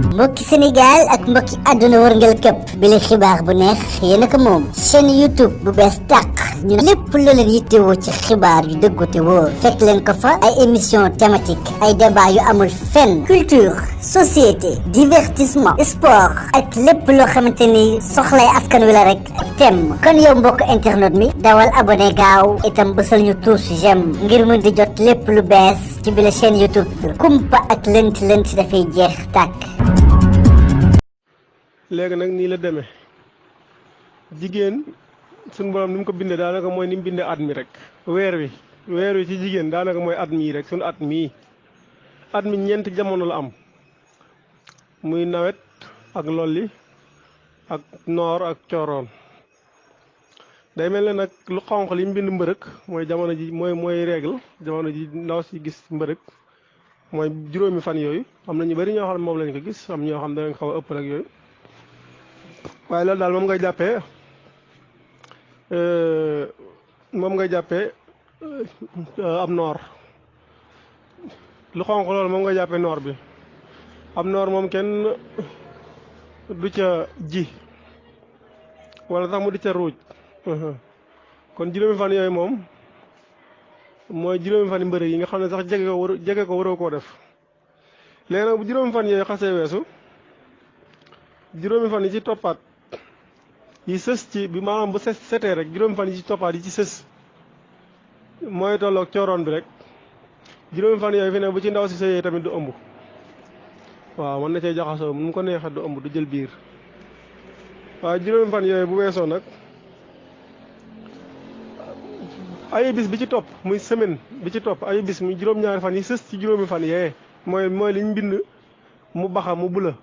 mbokki Sénégal ak mbokki àdduna wërngal këpp bi la xibaar bu neex yéen a ko moom chaîne YouTube bu bees tàq ñu lépp lu leen yittewoo ci xibaar yu dëggu te wóor fekk leen ko fa ay émission thématique ay débat yu amul fenn culture société divertissement sport ak lépp loo xamante ni soxlay askan wi la rek thème kon yow mbokk internet mi dawal abonné gaaw itam bësal ñu tous j'aime ngir mun di jot lépp lu bees ci bi la chaîne YouTube kumpa ak lënt dafay jeex tàkk. léegi nag nii la demee jigéen suñu borom ni mu ko bindee daanaka mooy ni mu bindee at mi rek weer wi ci jigéen daanaka mooy at mii rek suñu at mi ñeenti jamono la am muy nawet ak lolli ak noor ak cooroon day mel ne nag lu xonq li mu bind mbërëk mooy jamono ji mooy règle jamono ji ndaw si gis mbërëk mooy juróomi fan yooyu am na ñu bari ñoo xam ne moom lañ ko gis am ñoo xam ne danañ xaw a ëppal ak yooyu waaye loolu daal moom ngay jàppee am noor lu xonq loolu moom ngay jàppee noor bi am noor moom kenn du ca ji wala sax mu di ca ruuj kon juróomi fan yooyu moom mooy juróomi fan mbërëg yi nga xam ne sax jege ko waroo koo def léegi nag bu juróomi fan yooyu xasee weesu juróomi fan yi ci toppaat yi sës ci bi maanaam bu setee rek juróomi fan yi ci toppaat yi ci sës mooy tolloog cooroon bi rek juróomi fan yooyu fi ne bu ci ndaw si sëyee tamit du ëmb waaw mën na cee jaxasoo mu ko neexee du ëmb du jël biir waaye juróomi fan yooyu bu weesoo nag ay bis bi ci topp muy semaine bi ci topp ay bis muy juróom-ñaari fan yi sës ci juróomi fan yee mooy liñ bind mu baxa mu bula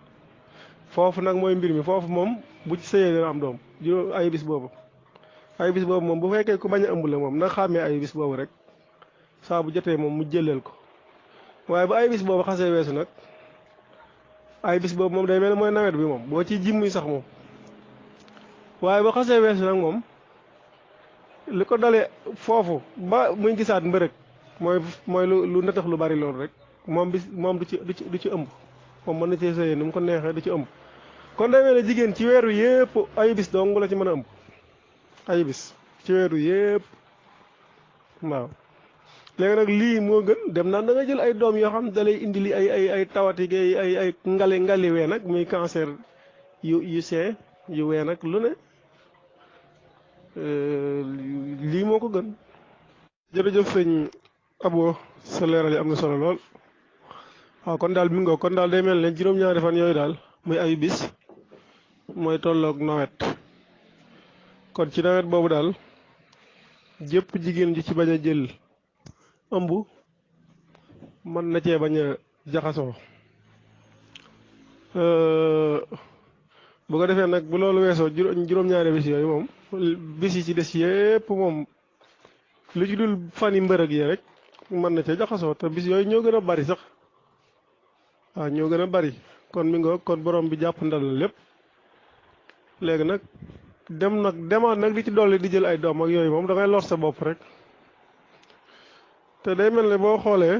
foofu nag mooy mbir mi foofu moom bu ci sëyee dina am doom juróom ay bis boobu moom bu fekkee ku bañ a ëmb la moom na xàmmee ay bis boobu rek saa bu jotee moom mu jëleel ko waaye bu ay bis boobu xasee weesu nag ay bis boobu moom day mel ne mooy nawet bi moom boo ci ji muy sax moom waaye bu xasee weesu nag moom li ko dalee foofu ba muy gisaat mbërëg mooy lu natax lu bari loolu rek moom du ci ëmb moom mën na cee sëyee ni mu ko neexee du ci ëmb kon day mel ne jigéen ci weeru yépp ay bis dong la ci mën a ëmb ay bis ci weeru yépp waaw léegi nag lii moo gën dem naan da nga jël ay doom yoo xam da lay indi li ay tawati ay ngali wee nag muy cancer yu see yu wee nag lu ne lii moo ko gën. jërëjëf sëñ Abo sa leeral yi am na solo lool waaw kon daal mi kon daal day mel ne juróom-ñaari fan yooyu daal muy ay bis mooy tolloog nawet kon ci nawet boobu daal jëpp jigéen ji ci bañ a jël ëmb mën na cee bañ a jaxasoo bu ko defee nag bu loolu weesoo juróom-ñaari bis yooyu moom bis yi ci des yépp moom lu ci dul fan yi mbërëg yi rek mën na cee jaxasoo te bis yooyu ñoo gën a bari sax waaw ñoo gën a bari kon mi kon borom bi jàpp ndal la lépp léegi nag demaat nag di ci dolli di jël ay doom ak yooyu moom da ngay lor sa bopp rek te day mel ne boo xoolee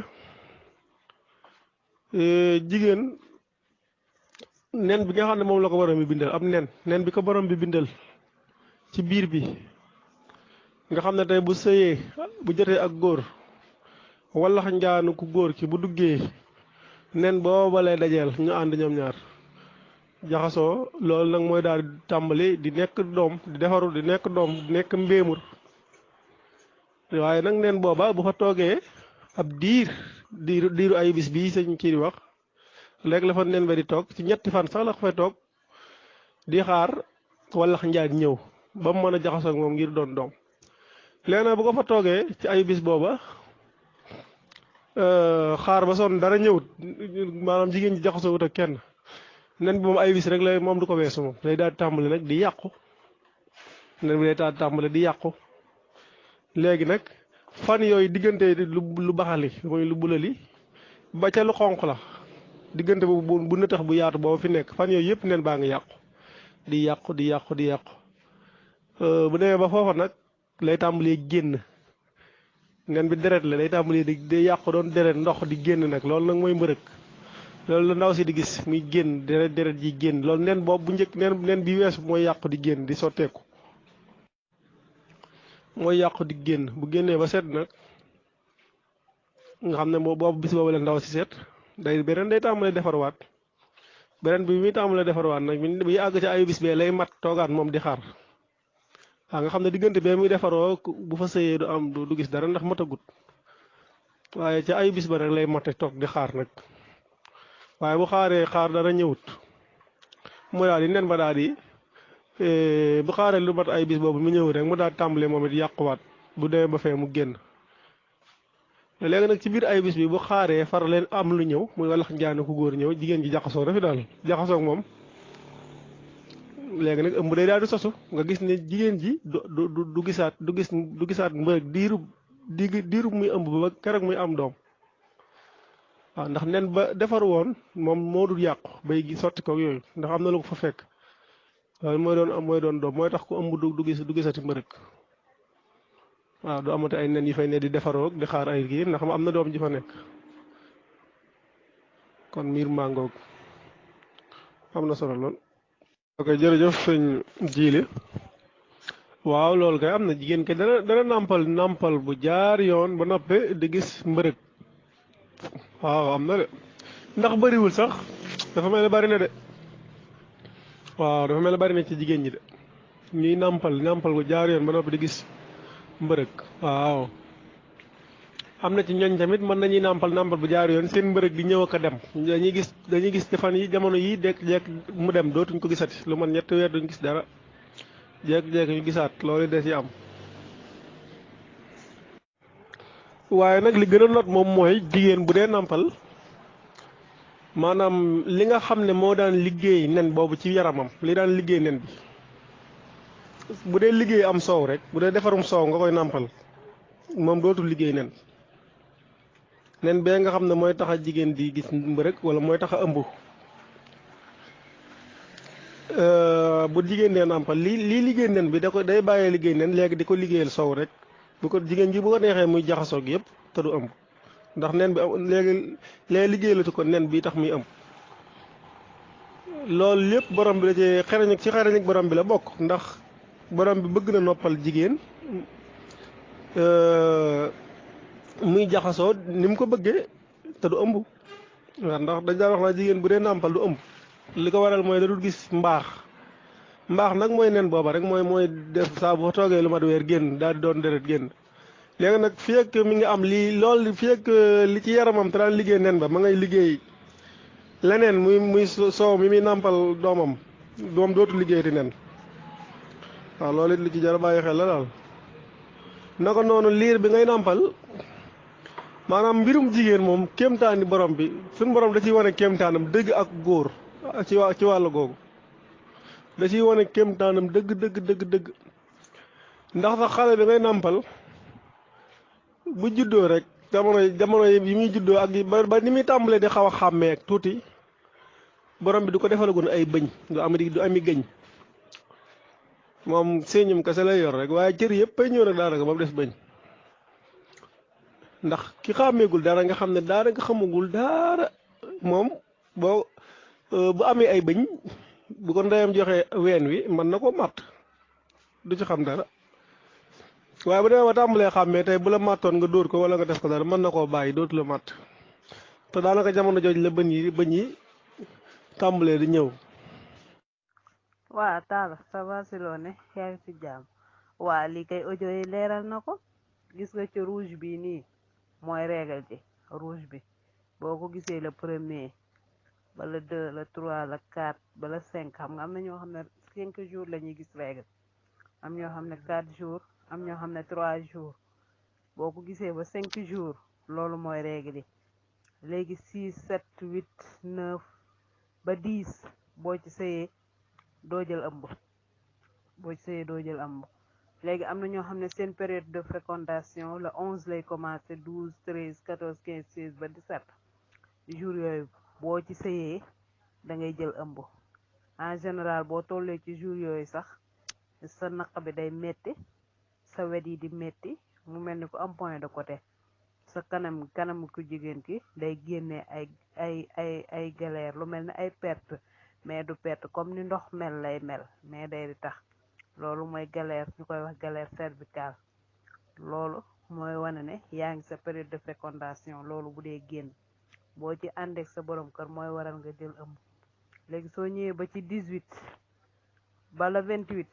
jigéen nen bi nga xam ne moom la ko borom bi bindal am nen bi ko borom bi bindal ci biir bi nga xam ne tey bu sëyee bu jotee ak góor wala njaanu ku góor ki bu duggee nen booba lay dajeel ñu ànd ñoom ñaar jaxasoo loolu nag mooy daal di tàmbali di nekk doom di defaru di nekk doom di nekk mbéemur waaye nag nen booba bu fa toogee ab diiru ay bis bii sëñ kii di wax léegi la fa nen ba di toog ci ñetti fan sax la ko fay toog di xaar wala njaay ñëw ba mu mën a jaxasoo ak moom ngir doon doom léegi nag bu ko fa toogee ci ay bis booba xaar ba sonn dara ñëwut maanaam jigéen ji jaxasoo wut ak kenn nen bi moom ay bis rek la moom du ko weesu moom day daal di tàmbali nag di yàqu nen bi day daal di tàmbali di yàqu léegi nag fan yooyu diggante lu baxali mooy lu bulali ba ca lu xonq la diggante bu nëtax bu yaatu boobu fi nekk fan yooyu yëpp nen baa ngi yàqu di yàqu bu demee ba foofa nag lay tàmbalee génn nen bi deret la day tàmbalee di yàqu doon deret ndox di génn nag loolu nag mooy mbërëg loolu la ndaw si di gis muy génn deret ji génn loolu nen boobu bu njëkk nen bi weesu mooy yàqu di génn di sotteeku mooy yàqu di génn bu génnee ba set nag nga xam ne boobu bis boobu la ndaw si set beneen day tàmbalee defarwaat beneen bi muy tàmbalee defarwaat nag bi àgg ci ayu bis bee lay mat toogaat moom di xaar waaw nga xam ne diggante bee muy defaroo bu fa sëyee du gis dara ndax matagut waaye ca ayu bis ba rek lay mate toog di xaar nag waaye bu xaar dara ñëwut mu daal di nen ba daal di bu xaaree lu mat ay bis boobu mu ñëw rek mu daal tàmbalee moom it yàquwaat bu demee ba fee mu génn léegi nag ci biir ay bis bi bu xaaree far leen am lu ñëw muy walax njaane ku góor ñëw jigéen ji jaxasoo na fi daal jaxasoo moom léegi nag ëmb day daal di sosu nga gis ne jigéen ji du gisaat mbërëg diiru muy ëmb ba keroog muy am doom waaw ndax nen ba defar woon moom moo dul yàqu bay gi sotti ko yooyu ndax am na lu ko fa fekk loolu mooy doon doom mooy tax ku ëmb du gisati mbërëg waaw du amati ay nen yi fay ne di defaroo di xaar ay kii ndax am na doom ji fa nekk kon miir màngoog am na solo lool. ok jërëjëf sëñ Jiili waaw loolu kay am na jigéen kay dana nàmpal bu jaar yoon ba noppee di gis mbërëg waaw am na de ndax bëriwul sax dafa mel ne bari na de waaw dafa mel ne bari na ci jigéen ñi de ñuy nàmpal bu jaar yoon ba noppi di gis mbërëg waaw am na ci ñooñ tamit mën nañuy nàmpal bu jaar yoon seen mbërëg di ñëw ak a dem dañuy gis fan yi jamono yi jekk mu dem dootuñ ko gisati lu man ñetti weer duñ gis dara jekk ñu gisaat loolu des yi am waaye nag li gën a not moom mooy jigéen bu dee nàmpal maanaam li nga xam ne moo daan liggéey nen boobu ci yaramam li daan liggéey nen bi bu dee liggéey am soow rek bu dee defarum soow nga koy nàmpal moom dootul liggéey nen bee nga xam ne mooy tax a jigéen di gis mbërëg wala mooy tax a ëmb bu jigéen dee nàmpal lii liggéey nen bi day bàyyee liggéey nen léegi di ko liggéeyal soow rek bu ko jigéen ji bu ko neexee muy jaxasoog yëpp te du ëmb ndax nen bi léegi liggéeyalatu ko nen bi tax muy ëmb loolu lépp borom bi da cee xereñ ak borom bi la bokk ndax borom bi bëgg na noppal jigéen muy jaxasoo ni mu ko bëggee te du ëmb waaw ndax dañ daan wax naa jigéen bu dee nàmpal du ëmb li ko waral mooy da dul gis mbaax nag mooy nen booba rek mooy def saa bu fa toogee lu mat weer génn daal di doon deret génn léegi nag fii ak mi ngi am loolu fii ak li ci yaramam te daan liggéey nen ba ma ngay liggéey leneen muy soow mi muy nàmpal doom dootu liggéey di nen waaw loolu it li ci jar a bàyyi xel la daal naka noonu liir bi ngay nàmpal maanaam mbirum jigéen moom kéemtaani borom bi suñu borom da ciy wane kéemtaanam dëgg ak góor ci wàllu googu da ciy wane kéemtaanam dëgg ndax sax xale bi ngay nàmpal bu juddoo rek jamono yi muy juddoo ak ba ni muy tàmbalee di xaw a xàmmee ak tuuti borom bi du ko defalagun ay bëñ du ami gëñ moom séeñum kese lay yor rek waaye cër yëpp ay ñëw nag daanaka ba mu des bëñ ndax ki xàmmeegul dara nga xam ne daanaka xamagul dara moom bu amee ay bëñ bu ko ndeyam joxe ween wi mën na ko màtt du ci xam dara waaye bu demee ba tàmbalee xàmmee tey bu la màttoon nga dóor ko wala nga def ko dara mën na koo bàyyi dootu la màtt te daanaka jamono jooj la bëñ yi tàmbalee di ñëw. waa Talla ça va si loo ne yaa ngi si jàmm waa lii kay audio yi leeral na ko gis nga ci rouge bi nii mooy régal ji rouge bi boo ko gisee le premier ba le 2 le 3 le 4 ba le 5 xam nga am na ñoo xam ne 5 jours la ñuy gis régal am ñoo xam ne 4 jours am ñoo xam ne 3 jours boo ko gisee ba 5 jours loolu mooy régal yi léegi 6 7 8 9 ba 10 boo ci sëyee doo jël ëmb léegi am na ñoo xam ne seen période de fécondation le 11 lay commencé 12 13 14 15 16 ba 17 jours yooyu boo ci sëyee da ngay jël ëmb en général boo tollee ci jours yooyu sax sa naq bi day metti sa wet yi di metti mu mel ni ko am point de côté sa kanam ku jigéen ki day génne ay galère lu mel ni ay perte mais du perte comme ni ndox mel lay mel mais day di tax loolu mooy galère ñu koy wax galère cervicale loolu mooy wane ne yaa ngi sa période de fécondation loolu bu dee génn boo ci àndeek sa borom kër mooy waral nga jël ëmb léegi soo ñëwee ba ci 18 bala 28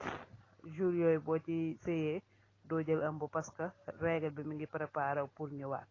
jours yooyu boo ci sëyee doo jël ëmb parce que règle bi mi ngi préparé pour ñëwaat